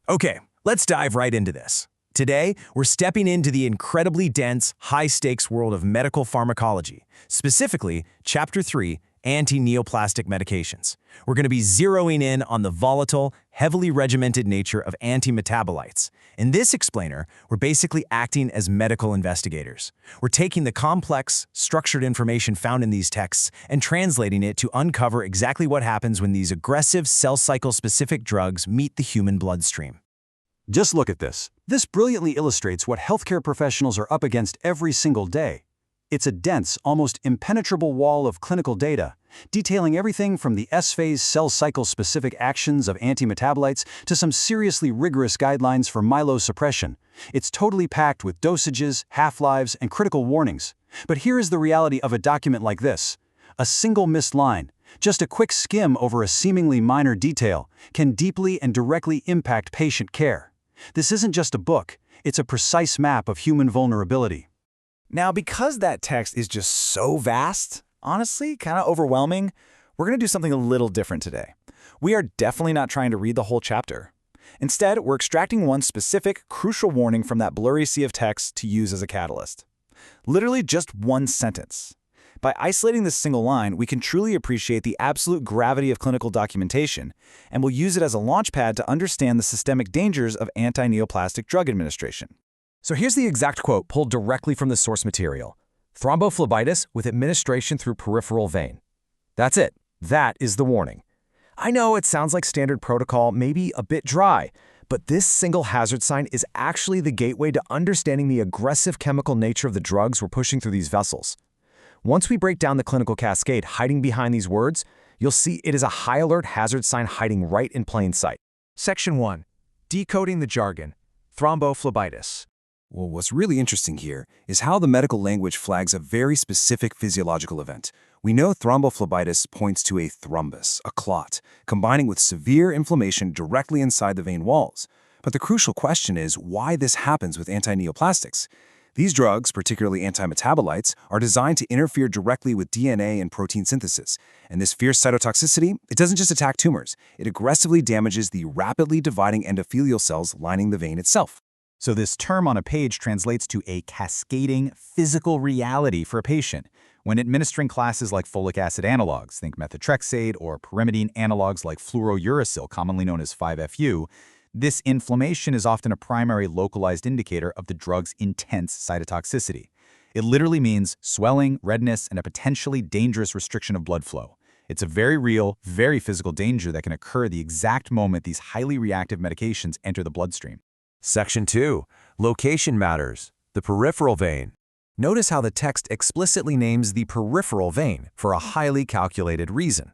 Okay, let's dive right into this. Today, we're stepping into the incredibly dense, high-stakes world of medical pharmacology, specifically Chapter 3, Anti-Neoplastic Medications. We're going to be zeroing in on the volatile, heavily regimented nature of antimetabolites. In this explainer, we're basically acting as medical investigators. We're taking the complex, structured information found in these texts and translating it to uncover exactly what happens when these aggressive, cell cycle-specific drugs meet the human bloodstream. Just look at this. This brilliantly illustrates what healthcare professionals are up against every single day. It's a dense, almost impenetrable wall of clinical data, detailing everything from the S-phase cell cycle-specific actions of antimetabolites to some seriously rigorous guidelines for myelosuppression. It's totally packed with dosages, half-lives, and critical warnings. But here is the reality of a document like this. A single missed line, just a quick skim over a seemingly minor detail, can deeply and directly impact patient care. This isn't just a book, it's a precise map of human vulnerability. Now, because that text is just so vast, honestly, kind of overwhelming, we're going to do something a little different today. We are definitely not trying to read the whole chapter. Instead, we're extracting one specific, crucial warning from that blurry sea of text to use as a catalyst. Literally just one sentence. By isolating this single line, we can truly appreciate the absolute gravity of clinical documentation, and we'll use it as a launchpad to understand the systemic dangers of anti-neoplastic drug administration. So here's the exact quote pulled directly from the source material. Thrombophlebitis with administration through peripheral vein. That's it. That is the warning. I know it sounds like standard protocol, maybe a bit dry, but this single hazard sign is actually the gateway to understanding the aggressive chemical nature of the drugs we're pushing through these vessels. Once we break down the clinical cascade hiding behind these words, you'll see it is a high alert hazard sign hiding right in plain sight. Section 1. Decoding the jargon. Thrombophlebitis. Well, what's really interesting here is how the medical language flags a very specific physiological event. We know thrombophlebitis points to a thrombus, a clot, combining with severe inflammation directly inside the vein walls. But the crucial question is why this happens with anti-neoplastics. These drugs, particularly antimetabolites, are designed to interfere directly with DNA and protein synthesis. And this fierce cytotoxicity, it doesn't just attack tumors. It aggressively damages the rapidly dividing endothelial cells lining the vein itself. So this term on a page translates to a cascading physical reality for a patient. When administering classes like folic acid analogs, think methotrexate, or pyrimidine analogs like fluorouracil, commonly known as 5-FU, this inflammation is often a primary localized indicator of the drug's intense cytotoxicity. It literally means swelling, redness, and a potentially dangerous restriction of blood flow. It's a very real, very physical danger that can occur the exact moment these highly reactive medications enter the bloodstream. Section 2. Location matters. The peripheral vein. Notice how the text explicitly names the peripheral vein for a highly calculated reason.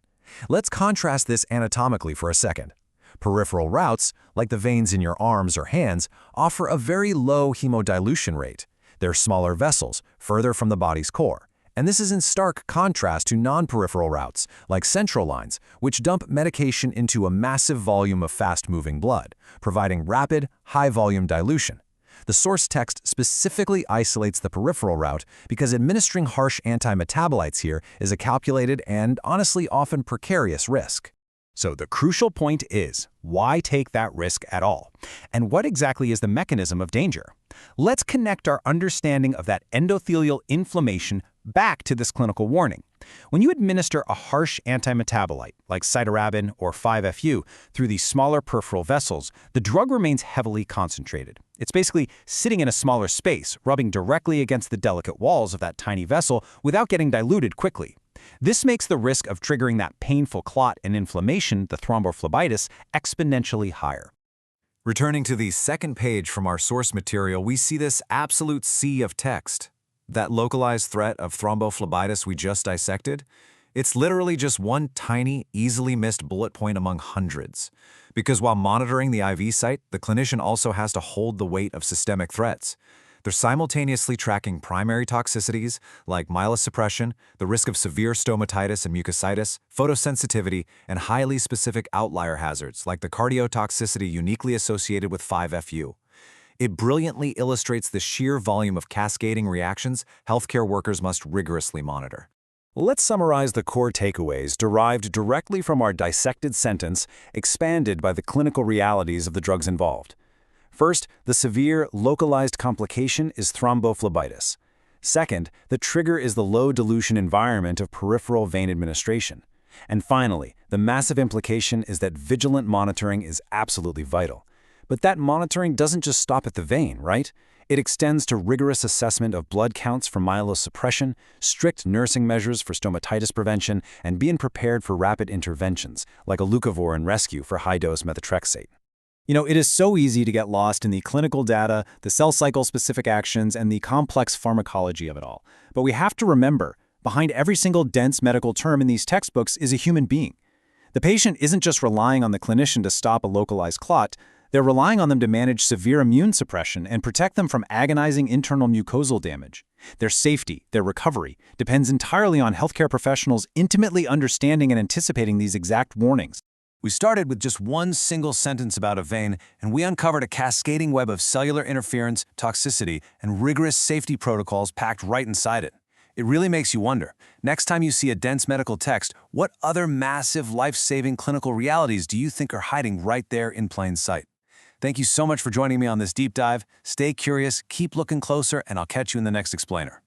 Let's contrast this anatomically for a second. Peripheral routes, like the veins in your arms or hands, offer a very low hemodilution rate. They're smaller vessels, further from the body's core. And this is in stark contrast to non-peripheral routes, like central lines, which dump medication into a massive volume of fast-moving blood, providing rapid, high-volume dilution. The source text specifically isolates the peripheral route because administering harsh antimetabolites here is a calculated and, honestly, often precarious risk. So the crucial point is, why take that risk at all? And what exactly is the mechanism of danger? Let's connect our understanding of that endothelial inflammation back to this clinical warning. When you administer a harsh antimetabolite, like cytarabine or 5-FU, through these smaller peripheral vessels, the drug remains heavily concentrated. It's basically sitting in a smaller space, rubbing directly against the delicate walls of that tiny vessel without getting diluted quickly. This makes the risk of triggering that painful clot and inflammation, the thrombophlebitis, exponentially higher. Returning to the second page from our source material, we see this absolute sea of text. That localized threat of thrombophlebitis we just dissected, it's literally just one tiny, easily missed bullet point among hundreds. Because while monitoring the IV site, the clinician also has to hold the weight of systemic threats. They're simultaneously tracking primary toxicities like myelosuppression, the risk of severe stomatitis and mucositis, photosensitivity, and highly specific outlier hazards like the cardiotoxicity uniquely associated with 5-FU. It brilliantly illustrates the sheer volume of cascading reactions healthcare workers must rigorously monitor. Let's summarize the core takeaways derived directly from our dissected sentence, expanded by the clinical realities of the drugs involved. First, the severe, localized complication is thrombophlebitis. Second, the trigger is the low-dilution environment of peripheral vein administration. And finally, the massive implication is that vigilant monitoring is absolutely vital. But that monitoring doesn't just stop at the vein, right? It extends to rigorous assessment of blood counts for myelosuppression, strict nursing measures for stomatitis prevention, and being prepared for rapid interventions, like a leucovorin and rescue for high-dose methotrexate. It is so easy to get lost in the clinical data, the cell cycle-specific actions, and the complex pharmacology of it all. But we have to remember, behind every single dense medical term in these textbooks is a human being. The patient isn't just relying on the clinician to stop a localized clot, they're relying on them to manage severe immune suppression and protect them from agonizing internal mucosal damage. Their safety, their recovery, depends entirely on healthcare professionals intimately understanding and anticipating these exact warnings. We started with just one single sentence about a vein, and we uncovered a cascading web of cellular interference, toxicity, and rigorous safety protocols packed right inside it. It really makes you wonder, next time you see a dense medical text, what other massive, life-saving clinical realities do you think are hiding right there in plain sight? Thank you so much for joining me on this deep dive. Stay curious, keep looking closer, and I'll catch you in the next explainer.